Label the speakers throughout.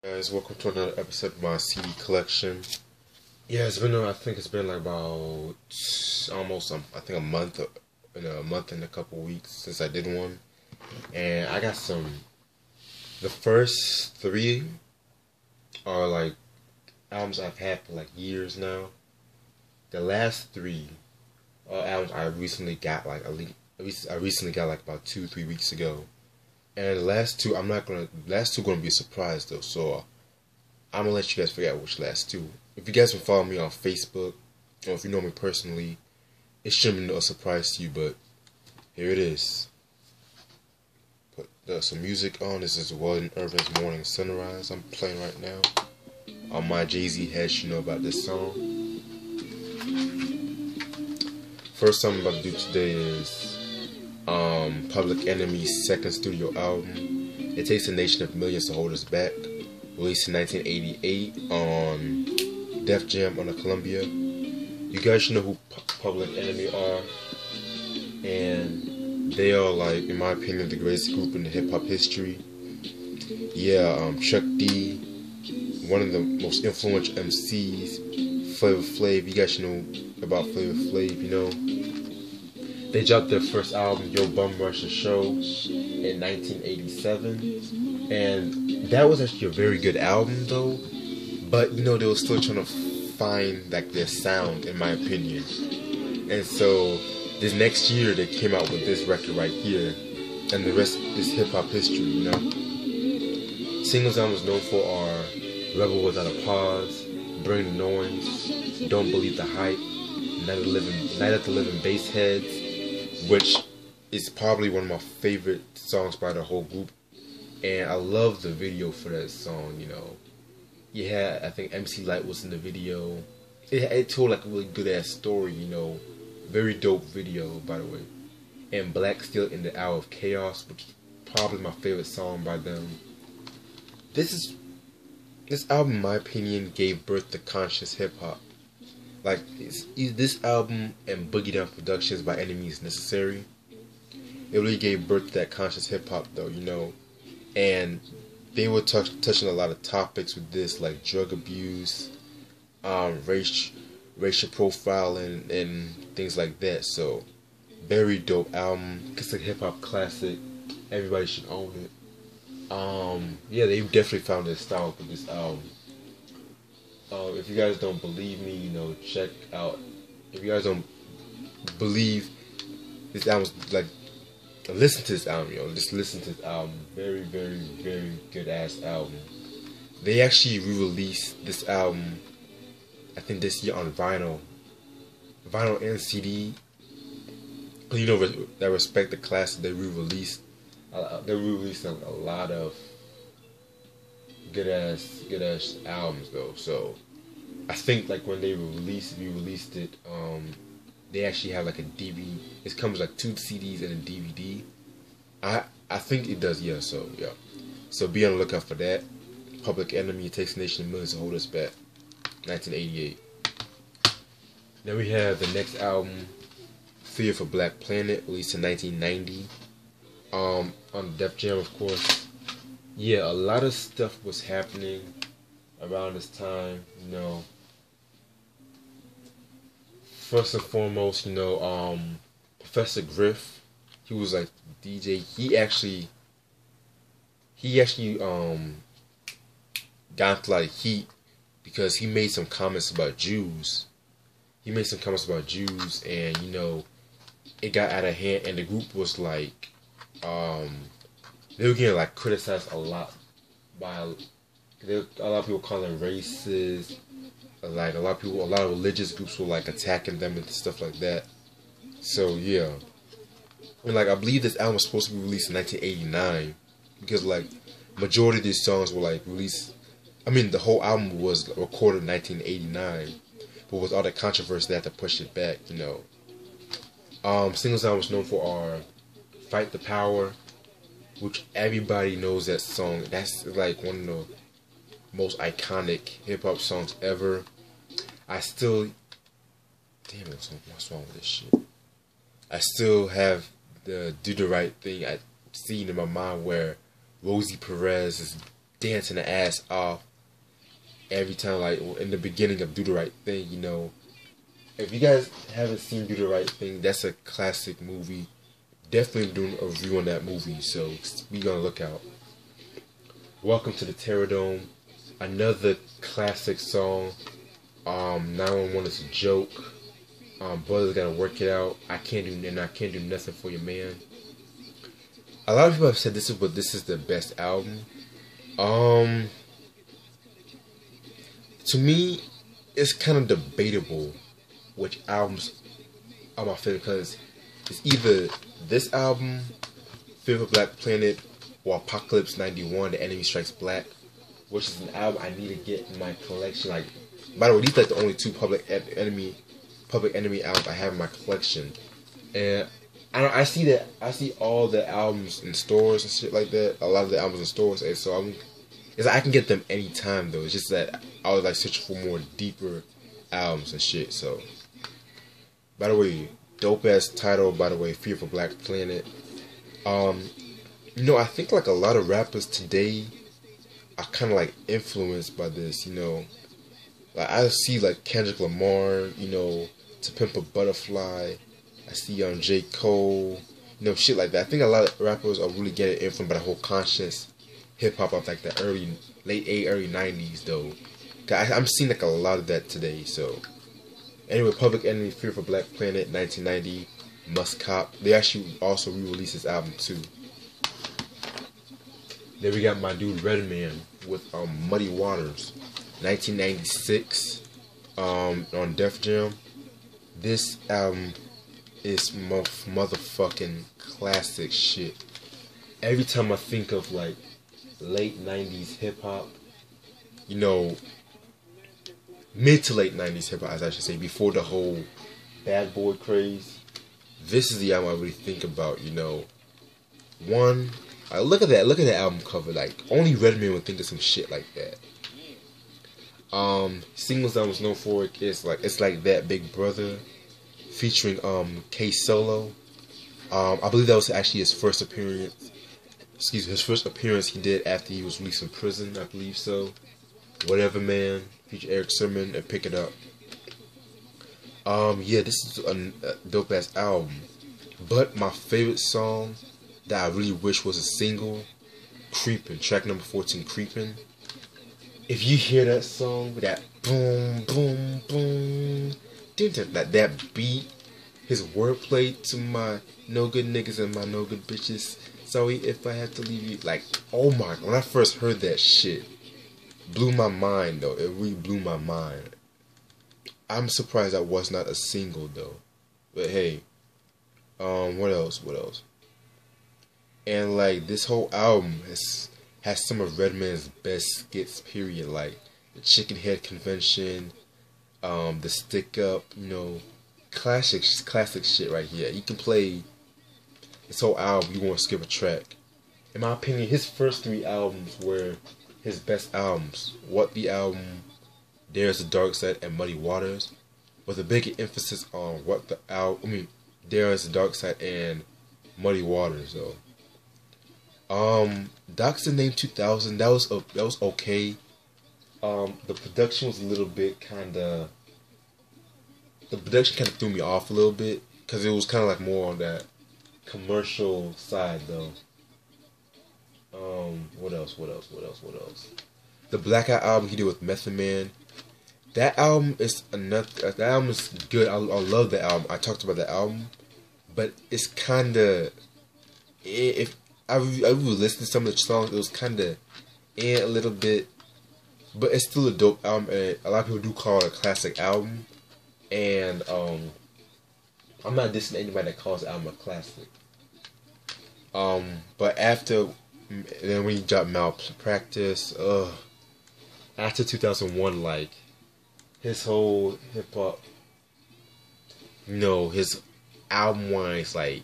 Speaker 1: Guys, welcome to another episode of my CD collection. Yeah, it's been I think it's been like about almost I think a month and a couple weeks since I did one, and I got some. The first three are like albums I've had for like years now. The last three are albums I recently got like I recently got like about 2-3 weeks ago. And the last two, last two gonna be a surprise though, so I'm gonna let you guys figure out which last two. If you guys been following me on Facebook, or if you know me personally, it shouldn't be a surprise to you, but here it is. Put some music on. This is Weldon Irvin's Morning Sunrise I'm playing right now. On my Jay-Z head, you know about this song. First song I'm about to do today is Public Enemy's second studio album. It Takes a Nation of Millions to Hold Us Back, released in 1988 on Def Jam on the Columbia. You guys should know who Public Enemy are, and they are, like, in my opinion, the greatest group in the hip hop history. Yeah, Chuck D, one of the most influential MCs, Flavor Flav. You guys should know about Flavor Flav, you know. They dropped their first album, Yo Bum Rush the Show, in 1987. And that was actually a very good album, though. But, you know, they were still trying to find, like, their sound, in my opinion. And so, this next year, they came out with this record right here. And the rest is hip-hop history, you know. Singles I was known for are Rebel Without a Pause, Bring the Noise, Don't Believe the Hype, Night of the Living Bassheads, which is probably one of my favorite songs by the whole group, and I love the video for that song. You know, yeah, I think MC Lyte was in the video. It told like a really good ass story. You know, very dope video, by the way. And Black Steel in the Hour of Chaos, which is probably my favorite song by them. This album, in my opinion, gave birth to conscious hip hop. Like, this album and Boogie Down Productions by Any Means Necessary, it really gave birth to that conscious hip-hop, though, you know. And they were touching a lot of topics with this, like drug abuse, racial profiling, and things like that. So, very dope album. It's a hip-hop classic. Everybody should own it. Yeah, they definitely found their style with this album. If you guys don't believe me, you know, check out. If you guys don't believe this album's like, listen to this album, yo. Just listen to this album. Very, very, very good ass album. They actually re-released this album, I think this year on vinyl and CD. You know, that Respect the Classic, they re-released. They re-released a lot of good ass albums though. So I think like when they re-released it, they actually have like a DVD. It comes like 2 CDs and a DVD. I think it does, yeah. So yeah. So be on the lookout for that. Public Enemy, It Takes a Nation of Millions to Hold Us Back, 1988. Then we have the next album, Fear for Black Planet, released in 1990. On Def Jam, of course. Yeah, a lot of stuff was happening around this time, you know. First and foremost, you know, Professor Griff, he was like DJ. He actually got into like heat because he made some comments about Jews. And you know, it got out of hand, and the group was like, they were getting like criticized a lot by a lot of people calling them racist. Like a lot of religious groups were like attacking them and stuff like that. So yeah, and like I believe this album was supposed to be released in 1989 because like majority of these songs were like released. I mean, the whole album was recorded in 1989, but with all the controversy, they had to push it back. You know, singles I was known for are "Fight the Power," which everybody knows that song. That's like one of the most iconic hip-hop songs ever. I still, damn it, what's wrong with this shit? I still have the Do the Right Thing scene in my mind where Rosie Perez is dancing the ass off every time, like in the beginning of Do the Right Thing. You know, if you guys haven't seen Do the Right Thing, that's a classic movie. Definitely doing a review on that movie, so be on the lookout. Welcome to the Terror Dome, another classic song. 911 is a joke. Brothers gotta work it out. I can't do nothing for your man. A lot of people have said this is the best album. To me, it's kind of debatable which albums are my favorite, because it's either this album, Fear of Black Planet, or Apocalypse 91, The Enemy Strikes Black, which is an album I need to get in my collection. Like, by the way, these are like the only two Public Enemy albums I have in my collection, and I see all the albums in stores and shit like that. A lot of the albums in stores, and so I can get them anytime though. It's just that I was like searching for more deeper albums and shit. So, by the way, dope ass title. By the way, Fear for Black Planet. You know, I think like a lot of rappers today are kind of like influenced by this. You know, like I see like Kendrick Lamar. You know, To Pimp a Butterfly. I see J. Cole. You know, shit like that. I think a lot of rappers are really getting influenced by the whole conscious hip hop of like the early 90s though. I'm seeing like a lot of that today. So anyway, Public Enemy, Fear for Black Planet, 1990, Must Cop. They actually also re-released this album too. Then we got my dude Redman with Muddy Waters, 1996, on Def Jam. This album is motherfucking classic shit. Every time I think of like late 90s hip hop, you know, mid to late 90s hip hop, as I should say, before the whole bad boy craze, this is the album I really think about. You know, one, look at that album cover. Like only Redman would think of some shit like that. Singles I was known for is like It's Like That, Big Brother, featuring K Solo. I believe that was actually his first appearance. His first appearance he did after he was released from prison, I believe so. Whatever Man, feature Eric Sermon, and Pick It Up. Yeah, this is a dope ass album. But my favorite song that I really wish was a single, Creepin', track number 14, Creepin'. If you hear that song with that boom, boom, boom, that beat, his wordplay to my no good niggas and my no good bitches. Sorry if I have to leave you. Like, oh my, when I first heard that shit, blew my mind though. It really blew my mind. I'm surprised that was not a single though. But hey, what else? And like this whole album has some of Redman's best skits, period. Like the Chicken Head Convention, the Stick Up, you know, classic shit right here. You can play this whole album, you won't skip a track. In my opinion, his first 3 albums were his best albums. What the Album, There's a Dark Side, and Muddy Waters, with a big emphasis on What the Album. There's a Dark Side and Muddy Waters though. Dr. Name 2000, that was okay. The production was a little bit the production kind of threw me off a little bit, because it was kind of like more on that commercial side though. What else? The Blackout album he did with Method Man. That album is good. I love that album. I talked about that album, but it's kinda, if I really listened to some of the songs, it was kinda a little bit, but it's still a dope album, and a lot of people do call it a classic album. And I'm not dissing anybody that calls the album a classic. But then when he dropped Malpractice, after 2001, like his whole hip hop, you know, his album wise, like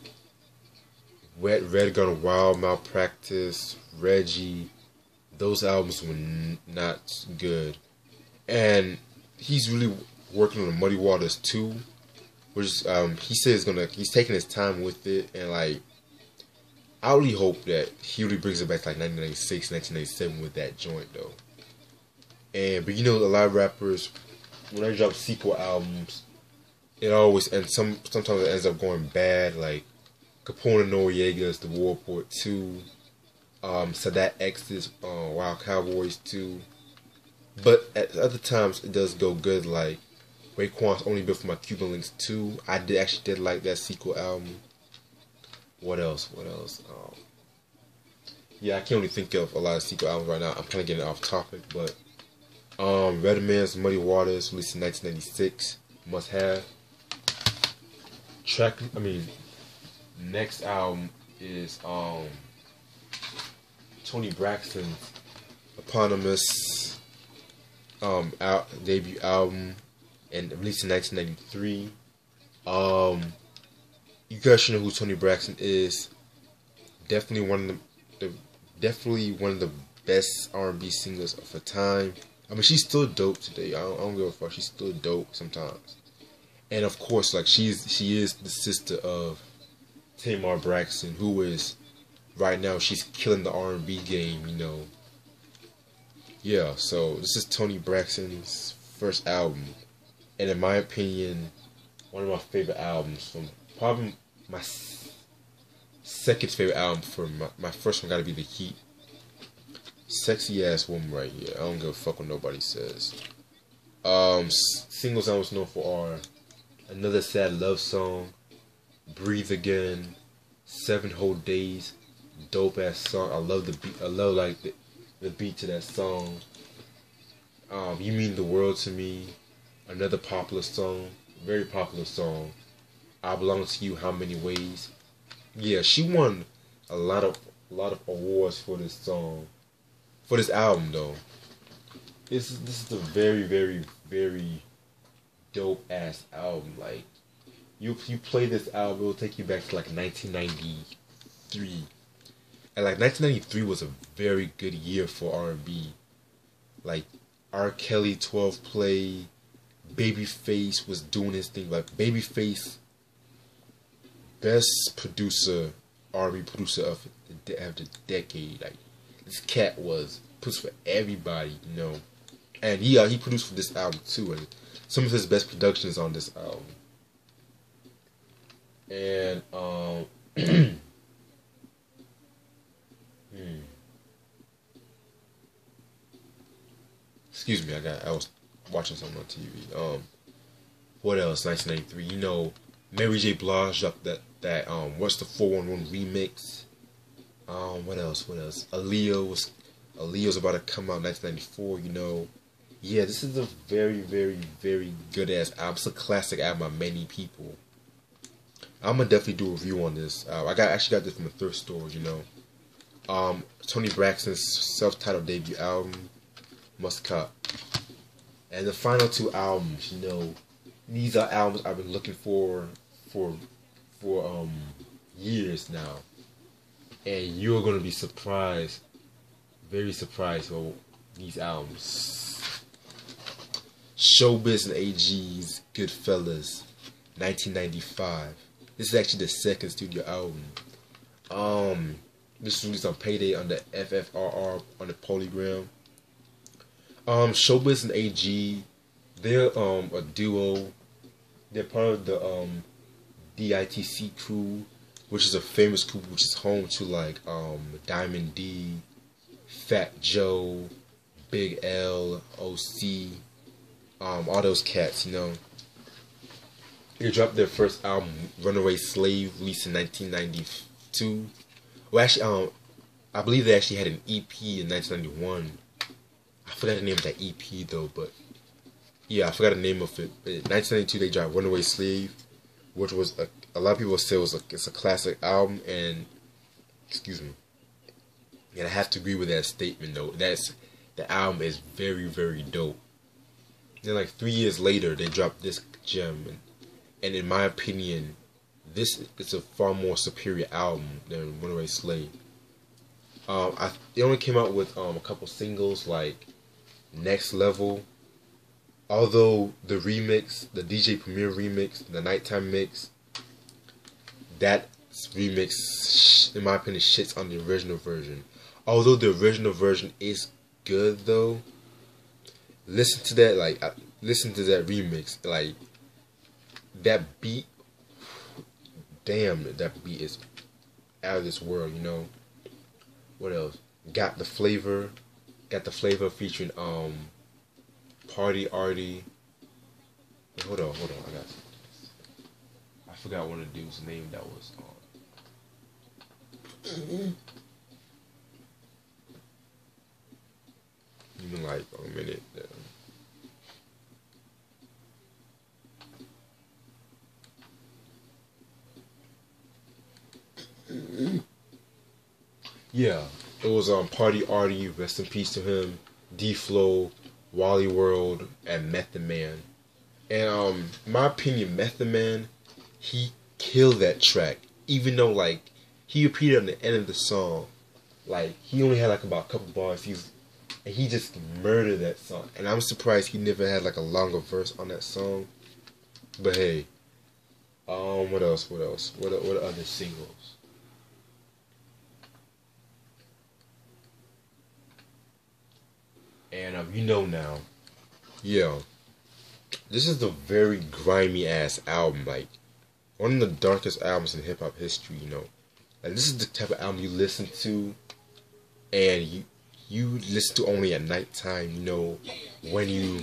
Speaker 1: Red Gun Wild, Malpractice, Reggie, those albums were not good. And he's really working on the Muddy Waters too, which he says he's taking his time with it, and like I really hope that he really brings it back to like 1996, 1997 with that joint though. But you know, a lot of rappers, when they drop sequel albums, it always ends. Sometimes it ends up going bad. Like Capone Noriega's The War Report 2, Sadat X's Wild Cowboys 2. But at other times it does go good. Like Raekwon's Only Built for My Cuban Links 2. I actually did like that sequel album. What else? Yeah, I can't really think of a lot of sequel albums right now. I'm kind of getting off topic, but Redman's Muddy Waters, released in 1996, must have. Next album is Toni Braxton's eponymous debut album, and released in 1993. You guys should know who Toni Braxton is. Definitely one of the best R&B singers of her time. I mean, she's still dope today. I don't give a fuck. She's still dope sometimes. And of course, like she is the sister of Tamar Braxton, who is right now she's killing the R&B game. You know. Yeah. So this is Toni Braxton's first album, and in my opinion, one of my favorite albums from probably my second favorite album. For my first one got to be The Heat. Sexy ass woman right here. I don't give a fuck what nobody says. Singles I was known for are Another Sad Love Song, Breathe Again, 7 Whole Days, dope ass song. I love the beat. I love like the beat to that song. You Mean the World to Me, another popular song, very popular song. I Belong to You, How Many Ways. Yeah, she won a lot of awards for this song. For this album though. This is a very, very, very dope ass album. Like you play this album, it'll take you back to like 1993. And like 1993 was a very good year for R&B. Like R. Kelly, 12 Play, Babyface was doing his thing. Like Babyface, best producer, R&B producer of the decade. Like this cat was produced for everybody, you know. And he produced for this album too, and some of his best productions on this album. And excuse me, I was watching something on TV. What else? 1993. You know, Mary J. Blige dropped that What's the 411 remix. What else? Aaliyah's about to come out in 1994, you know. Yeah, this is a very, very, very good ass album. It's a classic album by many people. I'm gonna definitely do a review on this. I actually got this from a thrift store, you know. Toni Braxton's self-titled debut album, must cop. And the final 2 albums, you know, these are albums I've been looking for years now. And you're gonna be surprised, very surprised with these albums. Showbiz and AG's Goodfellas, 1995. This is actually the second studio album. This was released on Payday on the FFRR on the Polygram. Showbiz and AG, they're a duo. They're part of the DITC crew, which is a famous crew, which is home to like Diamond D, Fat Joe, Big L, OC, all those cats, you know. They dropped their first album, Runaway Slave, released in 1992. Well, actually, I believe they actually had an EP in 1991. I forgot the name of that EP though, but yeah, I forgot the name of it. But in 1992, they dropped Runaway Slave, which was a lot of people say it's a classic album, and excuse me, and I have to agree with that statement though. The album is very, very dope. Then like 3 years later, they dropped this gem, and in my opinion, this is a far more superior album than Runaway Slave. They only came out with a couple singles like Next Level. Although the remix, the DJ Premier remix, the Nighttime mix, that remix, in my opinion, shits on the original version. Although the original version is good though, listen to that, like, listen to that remix, like, that beat, damn, that beat is out of this world, you know. What else? Got the Flavor featuring Party Artie. Wait, hold on, I forgot one of the dude's name that was on. Even like a minute. Yeah, it was Party Artie, rest in peace to him, D-Flow, Wally World, and Method Man. And in my opinion, Method Man, he killed that track. Even though like he repeated on the end of the song, like he only had like about a couple bars. And he just murdered that song. And I'm surprised he never had like a longer verse on that song. But hey, what else? What are other singles? And you know now, yeah, this is the very grimy ass album, like one of the darkest albums in hip hop history. You know, like this is the type of album you listen to, and you listen to only at nighttime. You know, when you.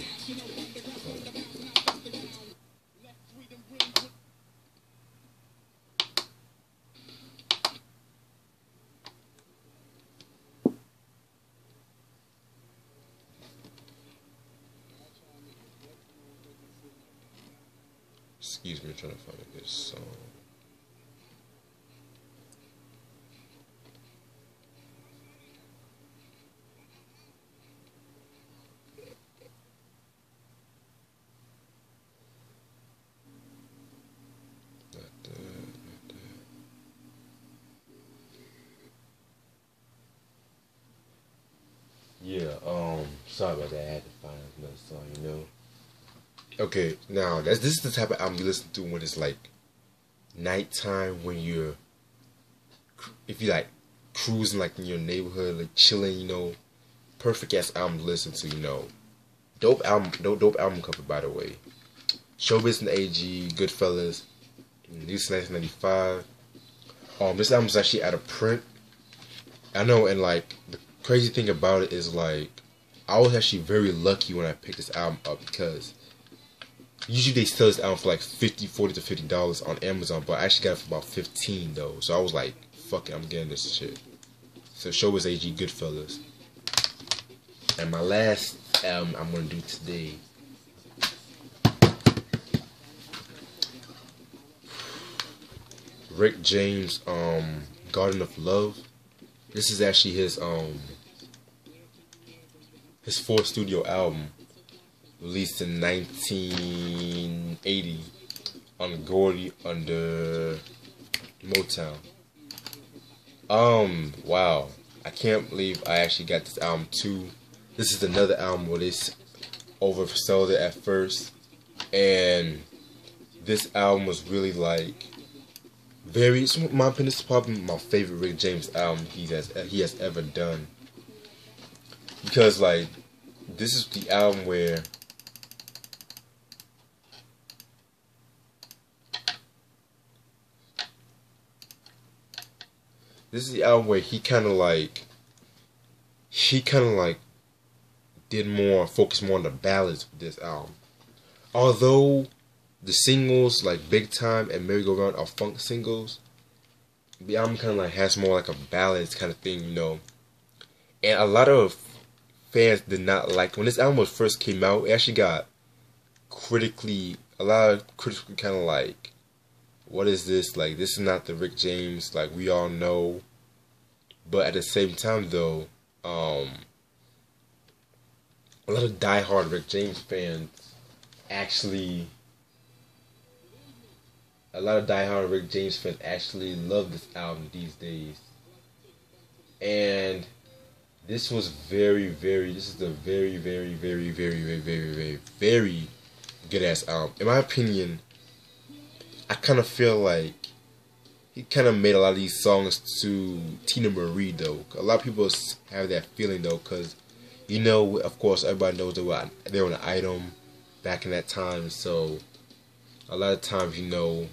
Speaker 1: Excuse me, trying to find a good song. Not that. Yeah, sorry about that. I had to find another song, you know. Okay, now this is the type of album you listen to when it's like nighttime, when if you like cruising like in your neighborhood, like chilling, you know. Perfect ass album to listen to, you know. Dope album cover, by the way. Showbiz and AG, Goodfellas, released in 1995. This album's actually out of print. I know, and like the crazy thing about it is like I was actually very lucky when I picked this album up, because usually they sell this album for like $40 to $50 on Amazon, but I actually got it for about $15 though. So I was like, fuck it, I'm getting this shit. So Showbiz AG, Goodfellas. And my last album I'm gonna do today, Rick James, Garden of Love. This is actually his fourth studio album, released in 1980 on Gordy under Motown. Wow, I can't believe I actually got this album too. This is another album where they oversold it at first, and this album was really like it's my opinion, it's probably my favorite Rick James album he has ever done, because like this is the album where he kind of like focused more on the ballads with this album. Although the singles like Big Time and Merry Go Round are funk singles, the album kind of like has more like a ballads kind of thing, you know. And a lot of fans did not like when this album first came out. It actually got a lot of critics kind of like, what is this? Like, this is not the Rick James like we all know. But at the same time though, a lot of diehard Rick James fans actually love this album these days. And this is a very, very good ass album. In my opinion, I kind of feel like he kind of made a lot of these songs to Tina Marie though. A lot of people have that feeling though, cause you know, of course, everybody knows they were an item back in that time. So a lot of times, you know,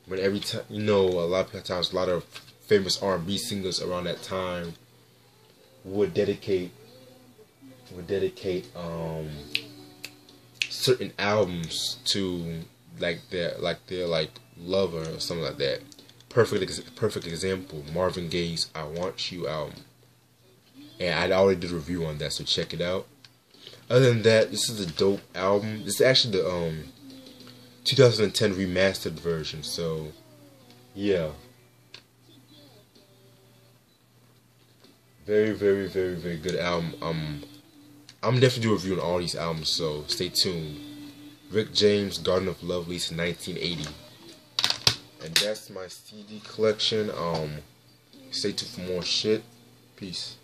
Speaker 1: when every time, you know, a lot of times, a lot of famous R&B singers around that time would dedicate certain albums to their lover or something like that. Perfect example, Marvin Gaye's "I Want You" album, and I already did a review on that, so check it out. Other than that, this is a dope album. This is actually the 2010 remastered version, so yeah, very good album. I'm definitely doing a review on all these albums, so stay tuned. Rick James, Garden of Love, released in 1980. And that's my CD collection. Stay tuned for more shit. Peace.